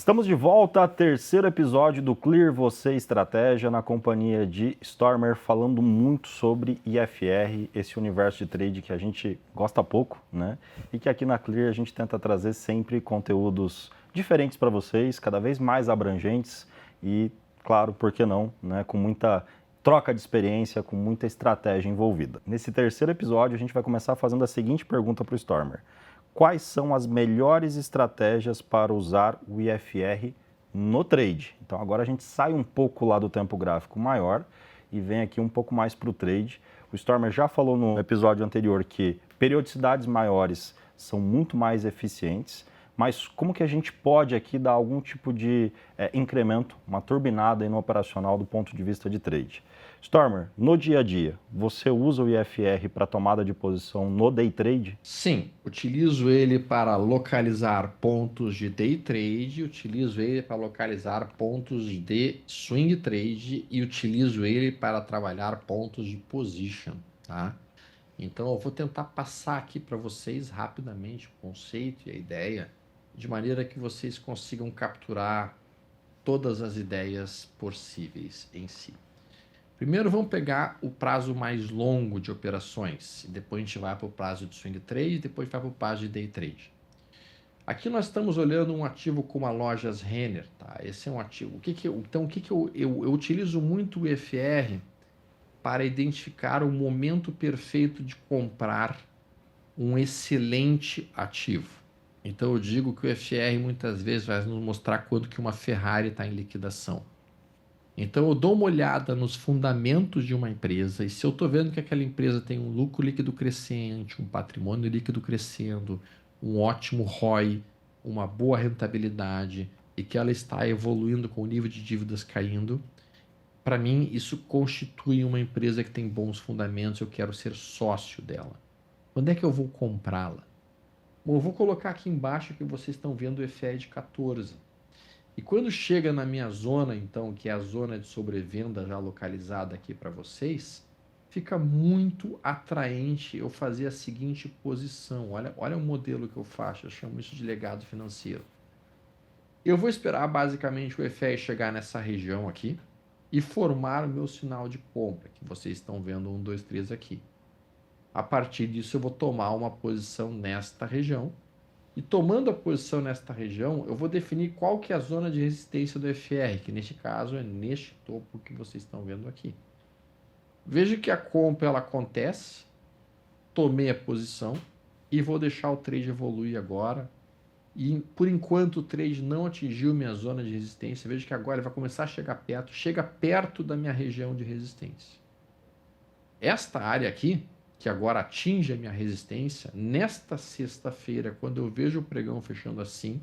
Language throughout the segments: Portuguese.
Estamos de volta ao terceiro episódio do Clear Você Estratégia, na companhia de Stormer, falando muito sobre IFR, esse universo de trade que a gente gosta pouco, né? E que aqui na Clear a gente tenta trazer sempre conteúdos diferentes para vocês, cada vez mais abrangentes e, claro, por que não, né? Com muita troca de experiência, com muita estratégia envolvida. Nesse terceiro episódio a gente vai começar fazendo a seguinte pergunta para o Stormer. Quais são as melhores estratégias para usar o IFR no trade? Então agora a gente sai um pouco lá do tempo gráfico maior e vem aqui um pouco mais para o trade. O Stormer já falou no episódio anterior que periodicidades maiores são muito mais eficientes, mas como que a gente pode aqui dar algum tipo de incremento, uma turbinada aí no operacional do ponto de vista de trade? Stormer, no dia a dia, você usa o IFR para tomada de posição no day trade? Sim, utilizo ele para localizar pontos de day trade, utilizo ele para localizar pontos de swing trade e utilizo ele para trabalhar pontos de position, tá? Então eu vou tentar passar aqui para vocês rapidamente o conceito e a ideia, de maneira que vocês consigam capturar todas as ideias possíveis em si. Primeiro vamos pegar o prazo mais longo de operações, depois a gente vai para o prazo de swing trade, depois vai para o prazo de day trade. Aqui nós estamos olhando um ativo como a Lojas Renner, tá? Esse é um ativo. Eu utilizo muito o IFR para identificar o momento perfeito de comprar um excelente ativo. Então eu digo que o IFR muitas vezes vai nos mostrar quando que uma Ferrari está em liquidação. Então eu dou uma olhada nos fundamentos de uma empresa e se eu estou vendo que aquela empresa tem um lucro líquido crescente, um patrimônio líquido crescendo, um ótimo ROI, uma boa rentabilidade e que ela está evoluindo com o nível de dívidas caindo, para mim isso constitui uma empresa que tem bons fundamentos, eu quero ser sócio dela. Quando é que eu vou comprá-la? Bom, eu vou colocar aqui embaixo que vocês estão vendo o IFR de 14. E quando chega na minha zona, então, que é a zona de sobrevenda já localizada aqui para vocês, fica muito atraente eu fazer a seguinte posição. Olha o modelo que eu faço, eu chamo isso de legado financeiro. Eu vou esperar basicamente o EFR chegar nessa região aqui e formar o meu sinal de compra, que vocês estão vendo 1, 2, 3 aqui. A partir disso eu vou tomar uma posição nesta região. E tomando a posição nesta região, eu vou definir qual que é a zona de resistência do FR, que neste caso é neste topo que vocês estão vendo aqui. Veja que a compra ela acontece, tomei a posição e vou deixar o trade evoluir agora. E por enquanto o trade não atingiu minha zona de resistência, veja que agora ele vai começar a chegar perto, chega perto da minha região de resistência. Esta área aqui, que agora atinge a minha resistência, nesta sexta-feira, quando eu vejo o pregão fechando assim,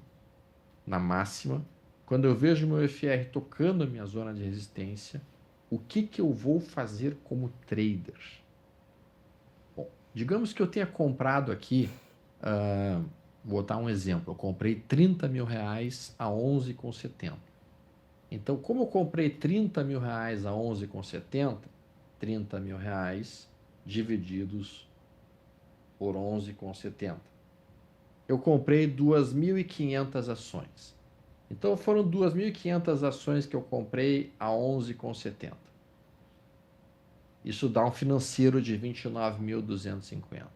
na máxima, quando eu vejo o meu FR tocando a minha zona de resistência, o que eu vou fazer como trader? Bom, digamos que eu tenha comprado aqui, vou dar um exemplo, eu comprei 30 mil reais a 11,70. Então, como eu comprei 30 mil reais a 11,70, 30 mil reais divididos por 11,70. Eu comprei 2.500 ações. Então foram 2.500 ações que eu comprei a 11,70. Isso dá um financeiro de 29.250.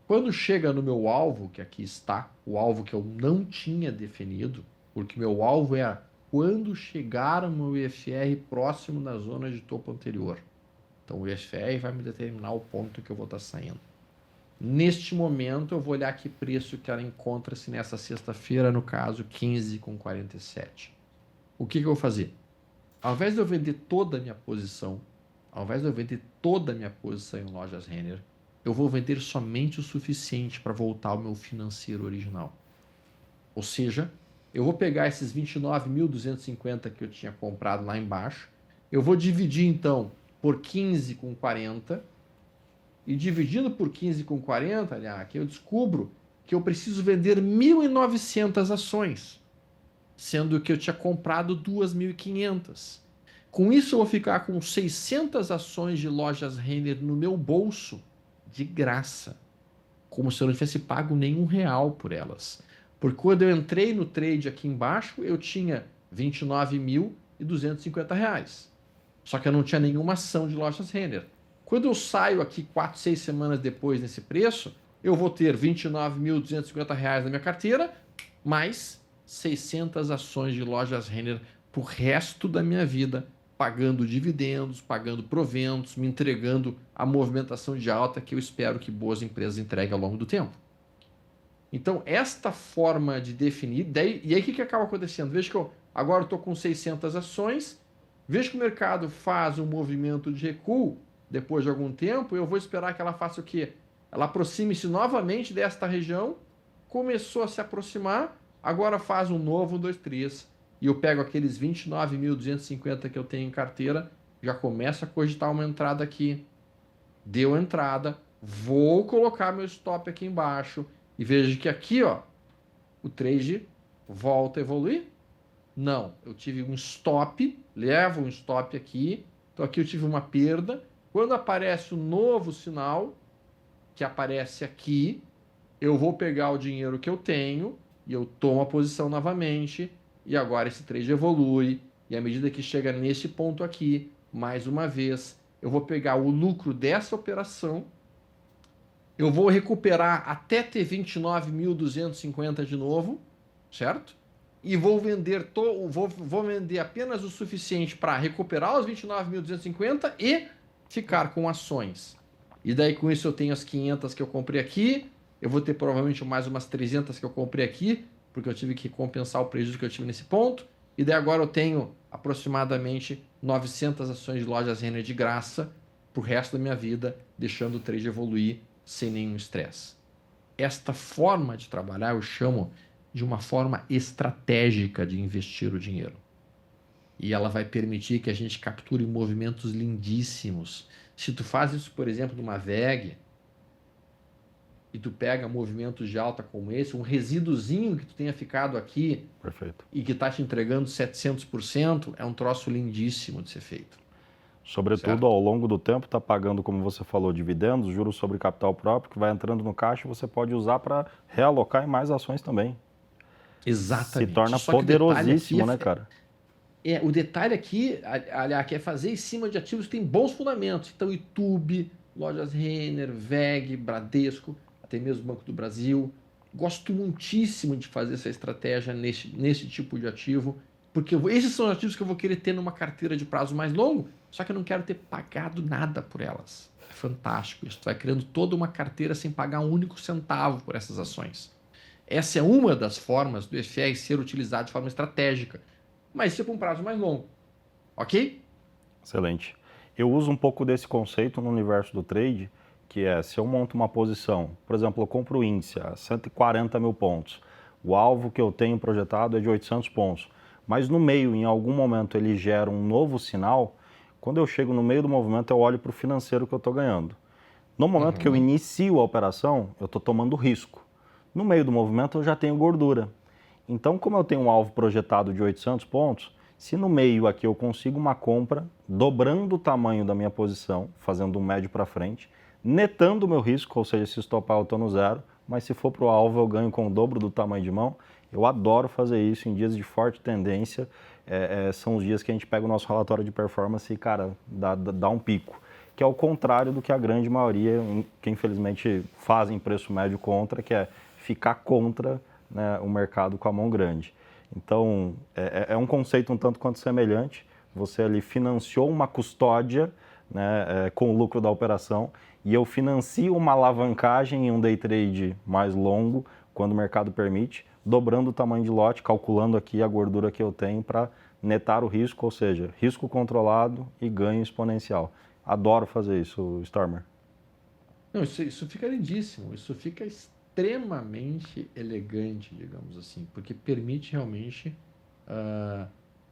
Quando chega no meu alvo, que aqui está, o alvo que eu não tinha definido, porque meu alvo era quando chegar o meu IFR próximo da zona de topo anterior. Então o IFR vai me determinar o ponto que eu vou estar saindo. Neste momento eu vou olhar que preço que ela encontra-se nessa sexta-feira, no caso 15,47. O que eu vou fazer? Ao invés de eu vender toda a minha posição, em Lojas Renner, eu vou vender somente o suficiente para voltar ao meu financeiro original. Ou seja, eu vou pegar esses 29.250 que eu tinha comprado lá embaixo, eu vou dividir então por 15,40 e dividindo por 15,40, aqui eu descubro que eu preciso vender 1.900 ações, sendo que eu tinha comprado 2.500. Com isso eu vou ficar com 600 ações de Lojas Renner no meu bolso, de graça, como se eu não tivesse pago nenhum real por elas. Porque quando eu entrei no trade aqui embaixo, eu tinha R$ 29.250. Só que eu não tinha nenhuma ação de lojas Renner. Quando eu saio aqui 4, 6 semanas depois nesse preço, eu vou ter R$ 29.250 na minha carteira, mais 600 ações de lojas Renner pro resto da minha vida, pagando dividendos, pagando proventos, me entregando a movimentação de alta que eu espero que boas empresas entreguem ao longo do tempo. Então, esta forma de definir... e aí, o que acaba acontecendo? Veja que agora eu estou com 600 ações, vejo que o mercado faz um movimento de recuo depois de algum tempo, eu vou esperar que ela faça o quê? Ela aproxime-se novamente desta região, começou a se aproximar, agora faz um novo 1, 2, 3, e eu pego aqueles 29.250 que eu tenho em carteira, já começo a cogitar uma entrada aqui, deu entrada, vou colocar meu stop aqui embaixo, e vejo que aqui, ó, o trade volta a evoluir. Não, eu tive um stop, levo um stop aqui, então aqui eu tive uma perda. Quando aparece o novo sinal, que aparece aqui, eu vou pegar o dinheiro que eu tenho e eu tomo a posição novamente, e agora esse trade evolui, e à medida que chega nesse ponto aqui, mais uma vez, eu vou pegar o lucro dessa operação, eu vou recuperar até ter 29.250 de novo, certo? E vou vender, vou vender apenas o suficiente para recuperar os 29.250 e ficar com ações. E daí com isso eu tenho as 500 que eu comprei aqui, eu vou ter provavelmente mais umas 300 que eu comprei aqui, porque eu tive que compensar o prejuízo que eu tive nesse ponto. E daí agora eu tenho aproximadamente 900 ações de lojas Renner de graça pro resto da minha vida, deixando o trade evoluir sem nenhum estresse. Esta forma de trabalhar eu chamo de uma forma estratégica de investir o dinheiro. E ela vai permitir que a gente capture movimentos lindíssimos. Se tu faz isso, por exemplo, numa VEG, e tu pega movimentos de alta como esse, um resíduozinho que tu tenha ficado aqui, perfeito, e que está te entregando 700%, é um troço lindíssimo de ser feito. Sobretudo, certo? ao longo do tempo, está pagando, como você falou, dividendos, juros sobre capital próprio, que vai entrando no caixa e você pode usar para realocar em mais ações também. Exatamente. Se torna Só que poderosíssimo, né, cara? O detalhe aqui, aliás, que é fazer em cima de ativos que têm bons fundamentos. Então, YouTube, Lojas Renner, VEG, Bradesco, até mesmo Banco do Brasil. Gosto muitíssimo de fazer essa estratégia nesse tipo de ativo, porque esses são os ativos que eu vou querer ter numa carteira de prazo mais longo, só que eu não quero ter pagado nada por elas. É fantástico. Isso vai criando toda uma carteira sem pagar um único centavo por essas ações. Essa é uma das formas do FR ser utilizado de forma estratégica, mas isso é para um prazo mais longo. Ok? Excelente. Eu uso um pouco desse conceito no universo do trade, que é, se eu monto uma posição, por exemplo, eu compro o índice a 140 mil pontos, o alvo que eu tenho projetado é de 800 pontos, mas no meio, em algum momento, ele gera um novo sinal, quando eu chego no meio do movimento, eu olho para o financeiro que eu estou ganhando. No momento que eu inicio a operação, eu estou tomando risco. No meio do movimento, eu já tenho gordura. Então, como eu tenho um alvo projetado de 800 pontos, se no meio aqui eu consigo uma compra, dobrando o tamanho da minha posição, fazendo um médio para frente, netando o meu risco, ou seja, se estopar eu estou no zero, mas se for para o alvo eu ganho com o dobro do tamanho de mão. Eu adoro fazer isso em dias de forte tendência, são os dias que a gente pega o nosso relatório de performance e, cara, dá um pico. Que é o contrário do que a grande maioria, que infelizmente fazem preço médio contra, que é ficar contra, né, o mercado com a mão grande. Então, é um conceito um tanto quanto semelhante. Você ali financiou uma custódia, né, com o lucro da operação, e eu financio uma alavancagem em um day trade mais longo, quando o mercado permite, dobrando o tamanho de lote, calculando aqui a gordura que eu tenho para netar o risco, ou seja, risco controlado e ganho exponencial. Adoro fazer isso, Stormer. Não, isso fica lindíssimo, isso fica extremamente elegante, digamos assim, porque permite realmente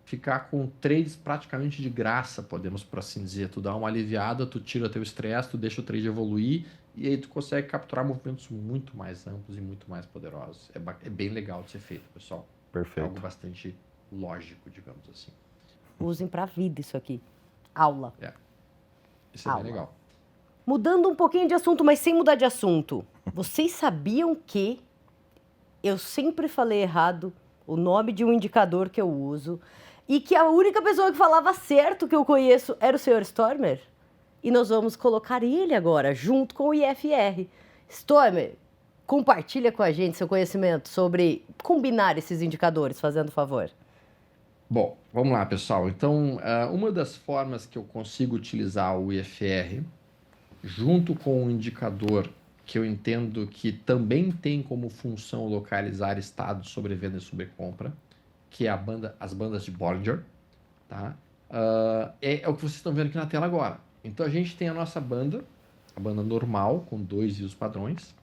ficar com trades praticamente de graça, podemos por assim dizer. Tu dá uma aliviada, tu tira teu estresse, tu deixa o trade evoluir e aí tu consegue capturar movimentos muito mais amplos e muito mais poderosos. É bem legal de ser feito, pessoal. Perfeito. É algo bastante lógico, digamos assim. Usem pra vida isso aqui. Aula. Isso é bem legal. Mudando um pouquinho de assunto, mas sem mudar de assunto. Vocês sabiam que eu sempre falei errado o nome de um indicador que eu uso e que a única pessoa que falava certo que eu conheço era o Sr. Stormer. E nós vamos colocar ele agora, junto com o IFR. Stormer, compartilha com a gente seu conhecimento sobre combinar esses indicadores, fazendo favor. Bom, vamos lá, pessoal. Então, uma das formas que eu consigo utilizar o IFR, junto com um indicador que eu entendo que também tem como função localizar estado de sobrevenda e sobrecompra, que é as bandas de Bollinger, tá? É o que vocês estão vendo aqui na tela agora. Então, a gente tem a nossa banda, a banda normal, com 2 rios padrões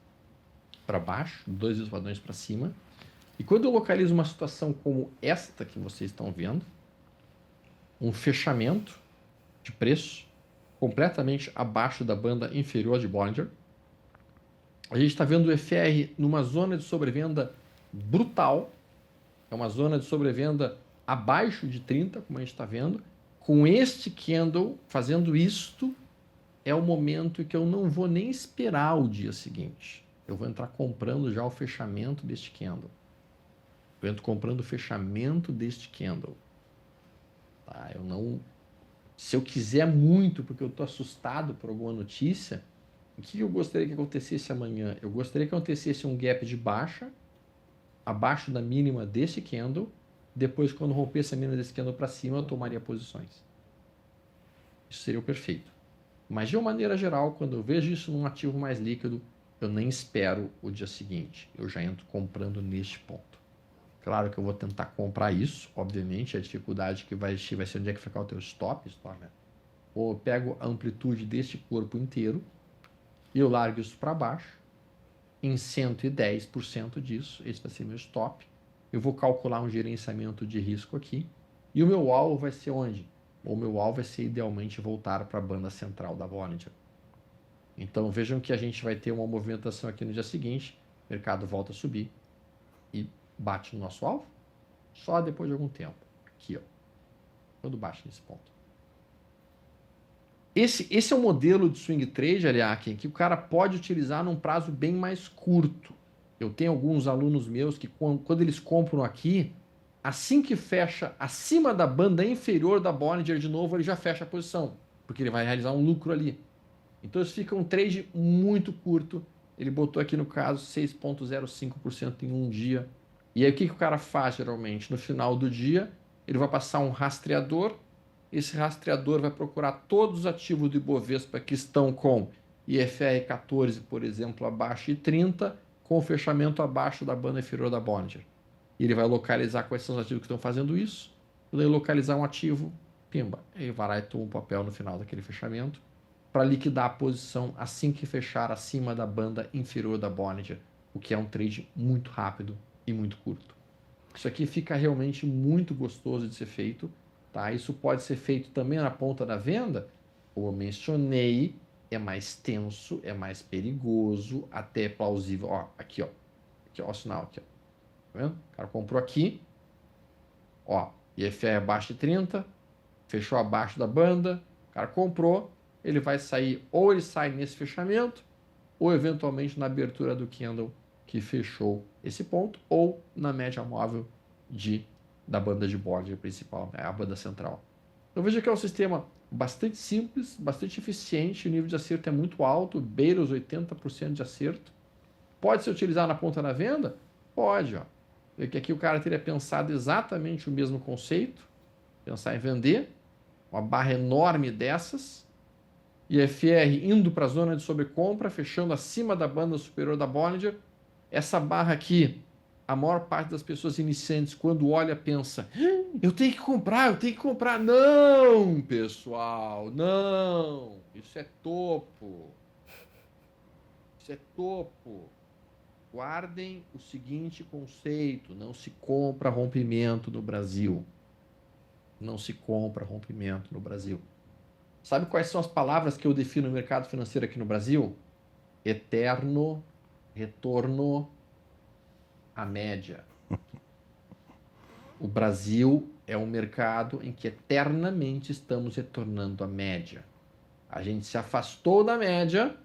para baixo, 2 rios padrões para cima. E quando eu localizo uma situação como esta que vocês estão vendo, um fechamento de preço completamente abaixo da banda inferior de Bollinger, a gente está vendo o EFR numa zona de sobrevenda brutal, é uma zona de sobrevenda abaixo de 30, como a gente está vendo. Com este candle fazendo isto, é o momento em que eu não vou nem esperar o dia seguinte. Eu vou entrar comprando já o fechamento deste candle. Eu entro comprando o fechamento deste candle. Tá? Se eu quiser muito, porque eu estou assustado por alguma notícia, o que eu gostaria que acontecesse amanhã? Eu gostaria que acontecesse um gap de baixa, abaixo da mínima desse candle. Depois, quando rompesse a mínima desse candle para cima, eu tomaria posições. Isso seria o perfeito. Mas, de uma maneira geral, quando eu vejo isso num ativo mais líquido, eu nem espero o dia seguinte. Eu já entro comprando neste ponto. Claro que eu vou tentar comprar isso, obviamente, a dificuldade que vai existir vai ser onde é que ficar o teu stop, né? Ou eu pego a amplitude deste corpo inteiro e eu largo isso para baixo, em 110% disso, esse vai ser meu stop. Eu vou calcular um gerenciamento de risco aqui, e o meu alvo vai ser onde? O meu alvo vai ser idealmente voltar para a banda central da Bollinger. Então vejam que a gente vai ter uma movimentação aqui no dia seguinte, o mercado volta a subir e bate no nosso alvo, só depois de algum tempo. Aqui, ó, quando bate nesse ponto. Esse é um modelo de swing trade, aliás, que o cara pode utilizar num prazo bem mais curto. Eu tenho alguns alunos meus que, quando eles compram aqui, assim que fecha acima da banda inferior da Bollinger de novo, ele já fecha a posição, porque ele vai realizar um lucro ali. Então, isso fica um trade muito curto. Ele botou aqui, no caso, 6,05% em um dia. E aí, o que o cara faz, geralmente? No final do dia, ele vai passar um rastreador. Esse rastreador vai procurar todos os ativos do Ibovespa que estão com IFR 14, por exemplo, abaixo de 30, com o fechamento abaixo da banda inferior da Bollinger. E ele vai localizar quais são os ativos que estão fazendo isso. Quando ele localizar um ativo, pimba, ele vai lá e toma um papel no final daquele fechamento para liquidar a posição assim que fechar acima da banda inferior da Bollinger, o que é um trade muito rápido e muito curto. Isso aqui fica realmente muito gostoso de ser feito. Tá? Isso pode ser feito também na ponta da venda. Como eu mencionei, é mais tenso, é mais perigoso, até plausível. Ó, aqui, ó. Aqui, ó, o sinal aqui, ó. Tá vendo? O cara comprou aqui. Ó, IFR abaixo de 30, fechou abaixo da banda, o cara comprou, ele vai sair, ou ele sai nesse fechamento, ou eventualmente na abertura do candle que fechou esse ponto, ou na média móvel da banda de Bollinger principal, a banda central. Então veja que é um sistema bastante simples, bastante eficiente, o nível de acerto é muito alto, beira os 80% de acerto. Pode ser utilizado na ponta da venda? Pode, ó. Porque aqui o cara teria pensado exatamente o mesmo conceito, pensar em vender, uma barra enorme dessas, IFR indo para a zona de sobrecompra, fechando acima da banda superior da Bollinger. Essa barra aqui, a maior parte das pessoas iniciantes, quando olha, pensa, eu tenho que comprar, eu tenho que comprar. Não, pessoal, não. Isso é topo. Isso é topo. Guardem o seguinte conceito, não se compra rompimento no Brasil. Não se compra rompimento no Brasil. Sabe quais são as palavras que eu defino no mercado financeiro aqui no Brasil? Eterno retorno à média. O Brasil é um mercado em que eternamente estamos retornando à média. A gente se afastou da média,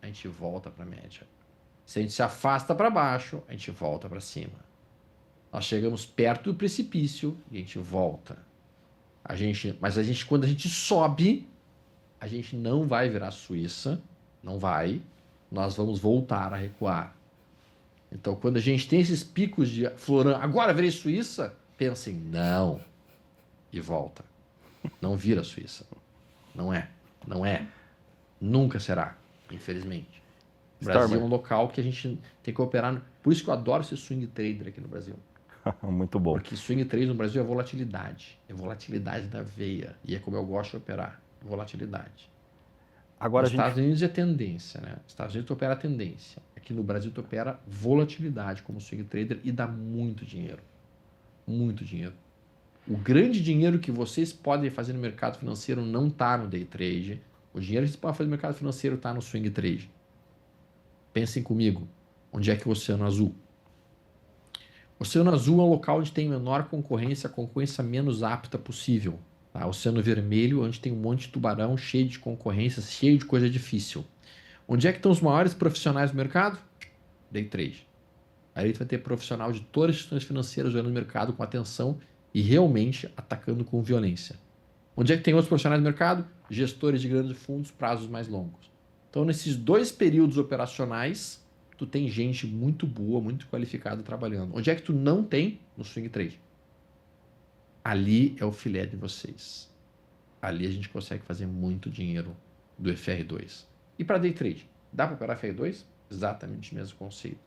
a gente volta para a média. Se a gente se afasta para baixo, a gente volta para cima. Nós chegamos perto do precipício e a gente volta. Mas quando a gente sobe, a gente não vai virar Suíça, não vai. Nós vamos voltar a recuar. Então, quando a gente tem esses picos de florando, agora virei Suíça, pensem, não. E volta. Não vira Suíça. Não é. Não é. Nunca será, infelizmente. O Brasil é um local que a gente tem que operar. Por isso que eu adoro ser swing trader aqui no Brasil. Muito bom. Porque swing trade no Brasil é volatilidade. É volatilidade da veia. E é como eu gosto de operar. Volatilidade. Agora Nos Estados Unidos é tendência, né? Nos Estados Unidos tu opera tendência. Aqui no Brasil tu opera volatilidade como swing trader e dá muito dinheiro. Muito dinheiro. O grande dinheiro que vocês podem fazer no mercado financeiro não está no day trade. O dinheiro que vocês podem fazer no mercado financeiro está no swing trade. Pensem comigo. Onde é que é o Oceano Azul? O Oceano Azul é um local onde tem menor concorrência, a concorrência menos apta possível. Tá? O Oceano Vermelho, onde tem um monte de tubarão, cheio de concorrência, cheio de coisa difícil. Onde é que estão os maiores profissionais do mercado? Day trade. Aí tu vai ter profissional de todas as instituições financeiras olhando o mercado com atenção e realmente atacando com violência. Onde é que tem outros profissionais do mercado? Gestores de grandes fundos, prazos mais longos. Então, nesses dois períodos operacionais, tu tem gente muito boa, muito qualificada trabalhando. Onde é que tu não tem? No swing trade. Ali é o filé de vocês. Ali a gente consegue fazer muito dinheiro do FR2. E para day trade? Dá para operar FR2? Exatamente o mesmo conceito.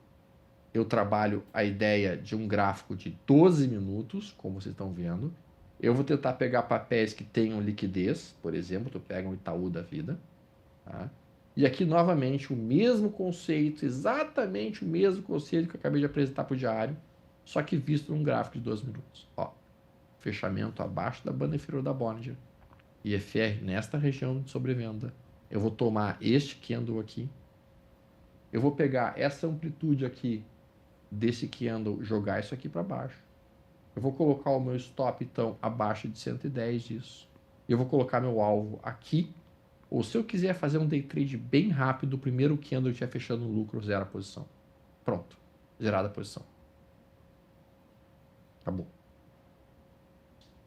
Eu trabalho a ideia de um gráfico de 12 minutos, como vocês estão vendo. Eu vou tentar pegar papéis que tenham liquidez, por exemplo, tu pega um Itaú da vida. Tá? E aqui, novamente, o mesmo conceito, exatamente o mesmo conceito que eu acabei de apresentar para o diário, só que visto num gráfico de 12 minutos. Ó, fechamento abaixo da banda inferior da Bollinger. IFR nesta região de sobrevenda. Eu vou tomar este candle aqui. Eu vou pegar essa amplitude aqui desse candle, jogar isso aqui para baixo. Eu vou colocar o meu stop, então, abaixo de 110 disso. Eu vou colocar meu alvo aqui. Ou se eu quiser fazer um day trade bem rápido, o primeiro candle estiver fechando no lucro, zero a posição. Pronto. Zerada a posição. Acabou.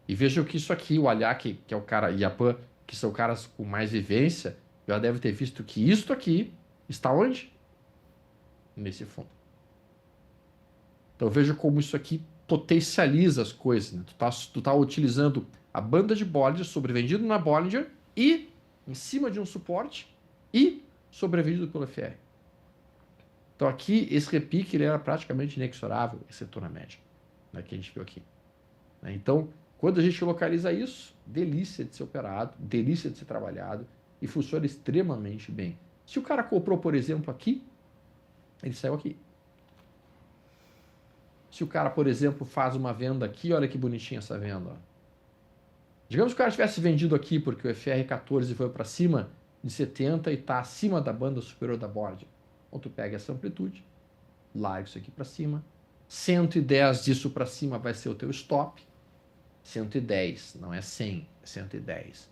E vejam que isso aqui, o Alyak, que é o cara, e a Pan, que são caras com mais vivência, já deve ter visto que isto aqui está onde? Nesse fundo. Então veja como isso aqui potencializa as coisas. Né? Tu tá utilizando a banda de Bollinger, sobrevendido na Bollinger, e em cima de um suporte, e sobrevendido pelo FR. Então aqui, esse repique ele era praticamente inexorável, exceto na média, né, que a gente viu aqui. Né? Então, quando a gente localiza isso, delícia de ser operado, delícia de ser trabalhado, e funciona extremamente bem. Se o cara comprou, por exemplo, aqui, ele saiu aqui. Se o cara, por exemplo, faz uma venda aqui, olha que bonitinha essa venda. Ó. Digamos que o cara tivesse vendido aqui porque o FR14 foi para cima de 70 e está acima da banda superior da Bollinger. Então tu pega essa amplitude, larga isso aqui para cima. 110 disso para cima vai ser o teu stop. 110, não é 100, é 110.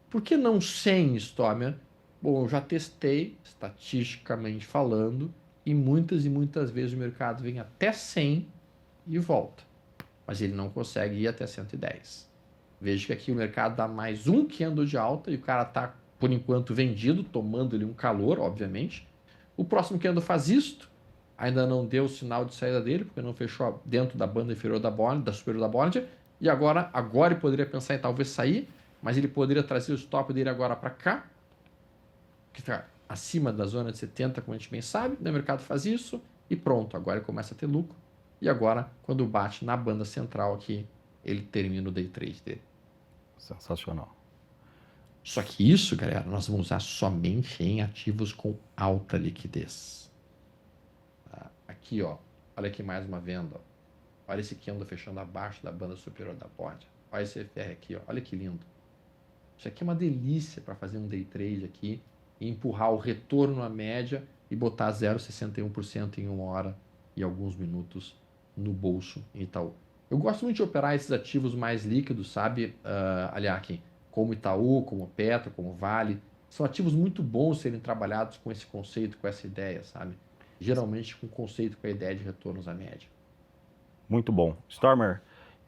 Por que não 100, Stomer? Bom, eu já testei, estatisticamente falando, e muitas vezes o mercado vem até 100 e volta. Mas ele não consegue ir até 110. Veja que aqui o mercado dá mais um candle de alta e o cara está, por enquanto, vendido, tomando ali um calor, obviamente. O próximo candle faz isto, ainda não deu o sinal de saída dele, porque não fechou dentro da banda inferior da Bollinger, da superior da Bollinger, e agora ele poderia pensar em talvez sair, mas ele poderia trazer o stop dele agora para cá, que está acima da zona de 70, como a gente bem sabe, o mercado faz isso, e pronto, agora ele começa a ter lucro, e agora, quando bate na banda central aqui, ele termina o day trade dele. Sensacional. Só que isso, galera, nós vamos usar somente em ativos com alta liquidez. Tá? Aqui, ó, olha aqui mais uma venda. Ó. Olha esse candle fechando abaixo da banda superior da Bollinger. Olha esse FR aqui, ó. Olha que lindo. Isso aqui é uma delícia para fazer um day trade aqui e empurrar o retorno à média e botar 0,61% em 1 hora e alguns minutos no bolso em Itaú. Eu gosto muito de operar esses ativos mais líquidos, sabe, Alyak? Como Itaú, como Petro, como Vale. São ativos muito bons serem trabalhados com esse conceito, com essa ideia, sabe? geralmente com conceito, com a ideia de retornos à média. Muito bom. Stormer,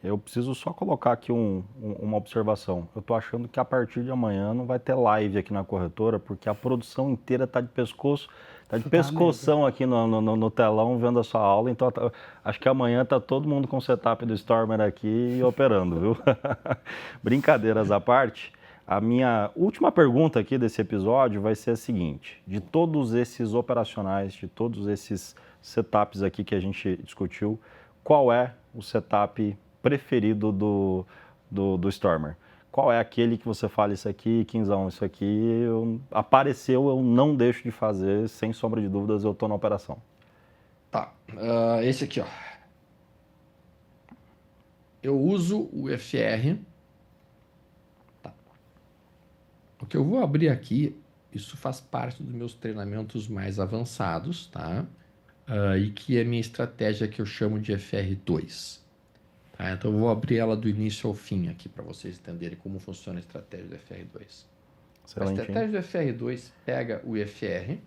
eu preciso só colocar aqui uma observação. Eu estou achando que a partir de amanhã não vai ter live aqui na corretora, porque a produção inteira está de pescoço, está de pescoção aqui no telão vendo a sua aula. Então, acho que amanhã está todo mundo com o setup do Stormer aqui e operando, viu? Brincadeiras à parte, a minha última pergunta aqui desse episódio vai ser a seguinte: de todos esses operacionais, de todos esses setups aqui que a gente discutiu, qual é o setup preferido do Stormer? Qual é aquele que você fala, isso aqui, Quinzão, isso aqui apareceu, eu não deixo de fazer, sem sombra de dúvidas, eu estou na operação. Tá, esse aqui, ó. Eu uso o FR. Tá. O que eu vou abrir aqui, isso faz parte dos meus treinamentos mais avançados, tá? E que é minha estratégia que eu chamo de FR2. Tá? Então eu vou abrir ela do início ao fim aqui para vocês entenderem como funciona a estratégia do FR2. A estratégia do FR2 pega o IFR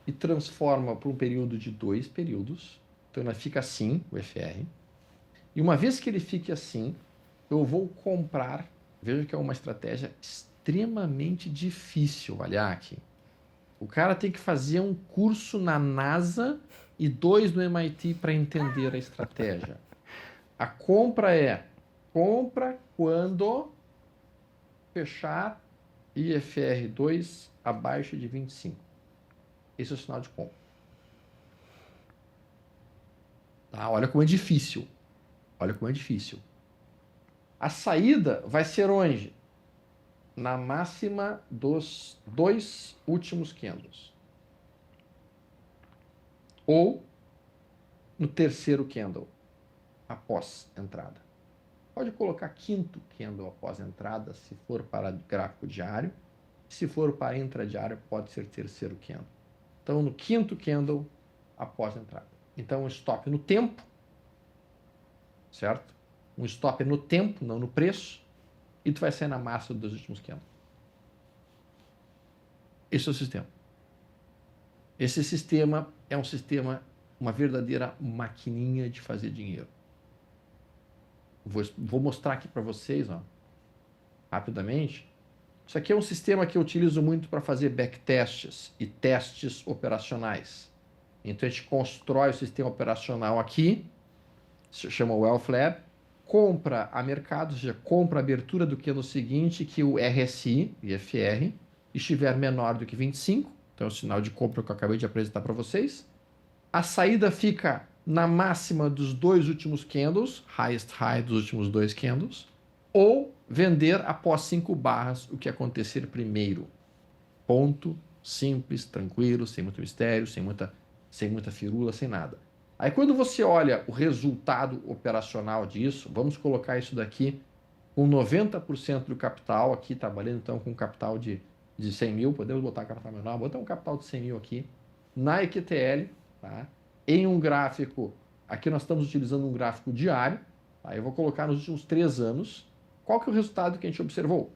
e transforma para um período de 2 períodos. Então ela fica assim, o FR. E uma vez que ele fique assim, eu vou comprar. Veja que é uma estratégia extremamente difícil, olha aqui. O cara tem que fazer um curso na NASA e 2 no MIT para entender a estratégia. A compra compra quando fechar IFR2 abaixo de 25. Esse é o sinal de compra. Tá? Olha como é difícil. Olha como é difícil. A saída vai ser onde? Na máxima dos 2 últimos candles. Ou no terceiro candle, após entrada. Pode colocar quinto candle após entrada, se for para gráfico diário. Se for para intradiário, pode ser terceiro candle. Então, no quinto candle, após entrada. Então, um stop no tempo, certo? Um stop no tempo, não no preço, e tu vai sair na massa dos últimos candles. Esse é o sistema. Esse sistema é um sistema, uma verdadeira maquininha de fazer dinheiro. Vou mostrar aqui para vocês, ó, rapidamente. Isso aqui é um sistema que eu utilizo muito para fazer backtests e testes operacionais. Então a gente constrói o sistema operacional aqui, se chama Wealth Lab, compra a mercado, ou seja, compra a abertura do que no seguinte, que o RSI, IFR, estiver menor do que 25, então é o sinal de compra que eu acabei de apresentar para vocês. A saída fica na máxima dos 2 últimos candles, highest high dos últimos 2 candles, ou vender após 5 barras o que acontecer primeiro. Ponto, simples, tranquilo, sem muito mistério, sem muita firula, sem nada. Aí quando você olha o resultado operacional disso, vamos colocar isso daqui com 90% do capital, aqui trabalhando então com capital de 100 mil, podemos botar capital menor, botar um capital de 100 mil aqui, na EQTL, tá? Em um gráfico, aqui nós estamos utilizando um gráfico diário, tá? Eu vou colocar nos últimos 3 anos, qual que é o resultado que a gente observou?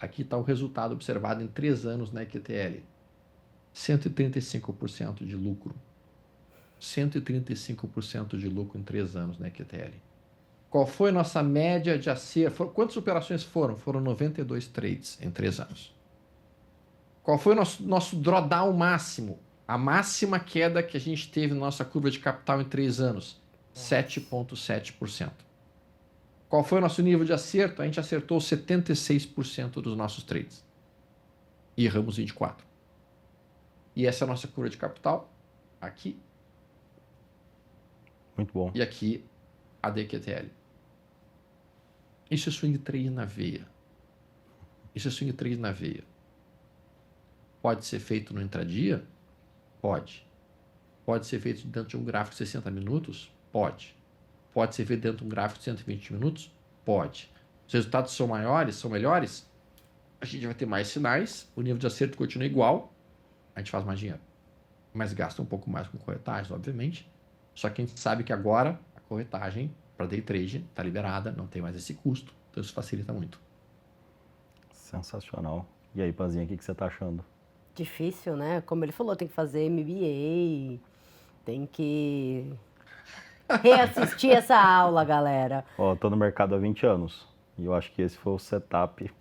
Aqui está o resultado observado em 3 anos na EQTL. 135% de lucro. 135% de lucro em 3 anos na EQTL. Qual foi a nossa média de acerto? Quantas operações foram? Foram 92 trades em 3 anos. Qual foi o nosso drawdown máximo? A máxima queda que a gente teve na nossa curva de capital em 3 anos? 7,7%. Qual foi o nosso nível de acerto? A gente acertou 76% dos nossos trades. E erramos 24%. E essa é a nossa curva de capital. Aqui. Muito bom. E aqui a DQTL. Isso é swing trade na veia. Isso é swing trade na veia. Pode ser feito no intradia? Pode. Pode ser feito dentro de um gráfico de 60 minutos? Pode. Pode ser feito dentro de um gráfico de 120 minutos? Pode. Os resultados são maiores, são melhores? A gente vai ter mais sinais, o nível de acerto continua igual, a gente faz mais dinheiro. Mas gasta um pouco mais com corretagem, obviamente. Só que a gente sabe que agora a corretagem para day trade está liberada, não tem mais esse custo, então isso facilita muito. Sensacional. E aí, Panzinha, o que você está achando? Difícil, né? Como ele falou, tem que fazer MBA, tem que reassistir essa aula, galera. Ó, tô no mercado há 20 anos. E eu acho que esse foi o setup,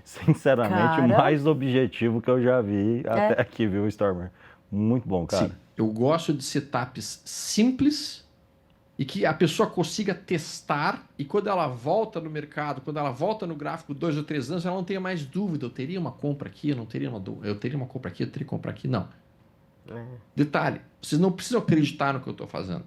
sinceramente, Cara. mais objetivo que eu já vi até aqui, viu, Stormer? Muito bom, cara. Sim, eu gosto de setups simples e que a pessoa consiga testar e quando ela volta no mercado, quando ela volta no gráfico 2 ou 3 anos, ela não tenha mais dúvida. Eu teria uma compra aqui, eu não teria uma dúvida. Eu teria uma compra aqui, eu teria compra aqui. Não. Detalhe, vocês não precisam acreditar no que eu estou fazendo.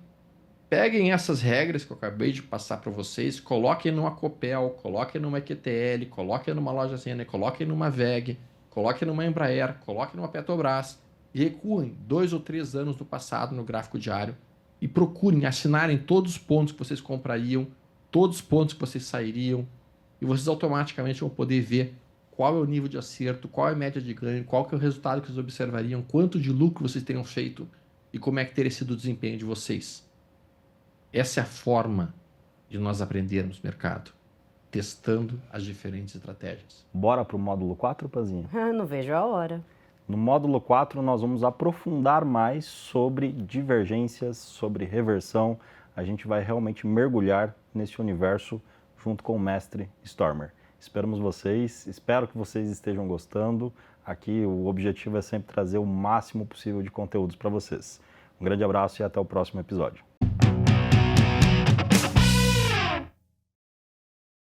Peguem essas regras que eu acabei de passar para vocês, coloquem numa Copel, coloquem numa EQTL, coloquem numa loja Zena, coloquem numa VEG, coloquem numa Embraer, coloquem numa Petrobras e recuem 2 ou 3 anos do passado no gráfico diário e procurem assinarem todos os pontos que vocês comprariam, todos os pontos que vocês sairiam e vocês automaticamente vão poder ver qual é o nível de acerto, qual é a média de ganho, qual que é o resultado que vocês observariam, quanto de lucro vocês teriam feito e como é que teria sido o desempenho de vocês. Essa é a forma de nós aprendermos mercado, testando as diferentes estratégias. Bora pro módulo 4, Pazinha? Não vejo a hora. No módulo 4, nós vamos aprofundar mais sobre divergências, sobre reversão. A gente vai realmente mergulhar nesse universo junto com o mestre Stormer. Esperamos vocês, espero que vocês estejam gostando. Aqui o objetivo é sempre trazer o máximo possível de conteúdos para vocês. Um grande abraço e até o próximo episódio.